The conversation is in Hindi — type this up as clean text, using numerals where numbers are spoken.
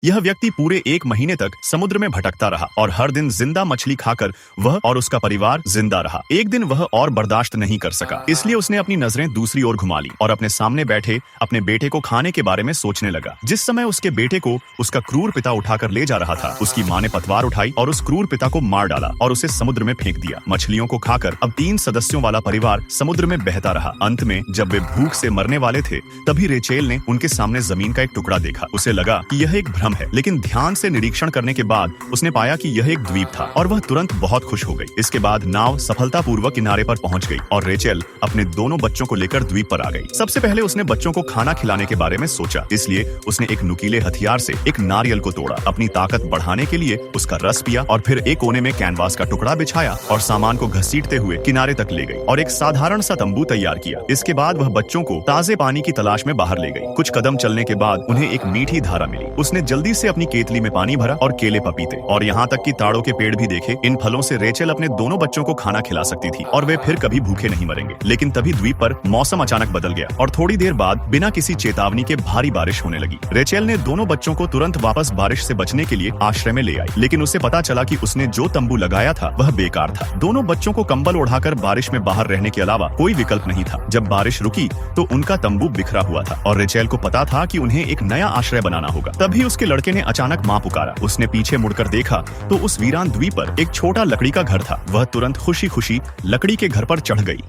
यह व्यक्ति पूरे 1 महीने तक समुद्र में भटकता रहा और हर दिन जिंदा मछली खाकर वह और उसका परिवार जिंदा रहा। एक दिन वह और बर्दाश्त नहीं कर सका, इसलिए उसने अपनी नजरें दूसरी ओर घुमा ली और अपने सामने बैठे अपने बेटे को खाने के बारे में सोचने लगा। जिस समय उसके बेटे को उसका क्रूर पिता उठाकर ले जा रहा था, उसकी माँ ने पतवार उठाई और उस क्रूर पिता को मार डाला और उसे समुद्र में फेंक दिया। मछलियों को खाकर अब 3 सदस्यों वाला परिवार समुद्र में बहता रहा। अंत में जब वे भूख से मरने वाले थे, तभी रेचेल ने उनके सामने जमीन का एक टुकड़ा देखा। उसे लगा कि यह एक भ्रम है, लेकिन ध्यान से निरीक्षण करने के बाद उसने पाया कि यह एक द्वीप था और वह तुरंत बहुत खुश हो गई। इसके बाद नाव सफलतापूर्वक किनारे पर पहुंच गई और रेचेल अपने दोनों बच्चों को लेकर द्वीप पर आ गई। सबसे पहले उसने बच्चों को खाना खिलाने के बारे में सोचा, इसलिए उसने एक नुकीले हथियार से एक नारियल को तोड़ा। अपनी ताकत बढ़ाने के लिए उसका रस पिया और फिर एक कोने में कैनवास का टुकड़ा बिछाया और सामान को घसीटते हुए किनारे तक ले गई और एक साधारण सा तंबू तैयार किया। इसके बाद वह बच्चों को ताजे पानी की तलाश में बाहर ले गई। कुछ कदम चलने के बाद उन्हें एक मीठी धारा मिली। उसने जल्दी से अपनी केतली में पानी भरा और केले पपीते और यहाँ तक कि ताड़ों के पेड़ भी देखे। इन फलों से रेचेल अपने दोनों बच्चों को खाना खिला सकती थी और वे फिर कभी भूखे नहीं मरेंगे। लेकिन तभी द्वीप पर मौसम अचानक बदल गया और थोड़ी देर बाद बिना किसी चेतावनी के भारी बारिश होने लगी। रेचेल ने दोनों बच्चों को तुरंत वापस बारिश से बचने के लिए आश्रय में ले आई, लेकिन उसे पता चला कि उसने जो तंबू लगाया था वह बेकार था। दोनों बच्चों को कंबल ओढ़ाकर बारिश में बाहर रहने के अलावा कोई विकल्प नहीं था। जब बारिश रुकी तो उनका तंबू बिखरा हुआ था और रेचेल को पता था कि उन्हें एक नया आश्रय बनाना होगा। तभी उसके लड़के ने अचानक माँ पुकारा। उसने पीछे मुड़कर देखा तो उस वीरान द्वीप पर एक छोटा लकड़ी का घर था। वह तुरंत खुशी खुशी लकड़ी के घर पर चढ़ गई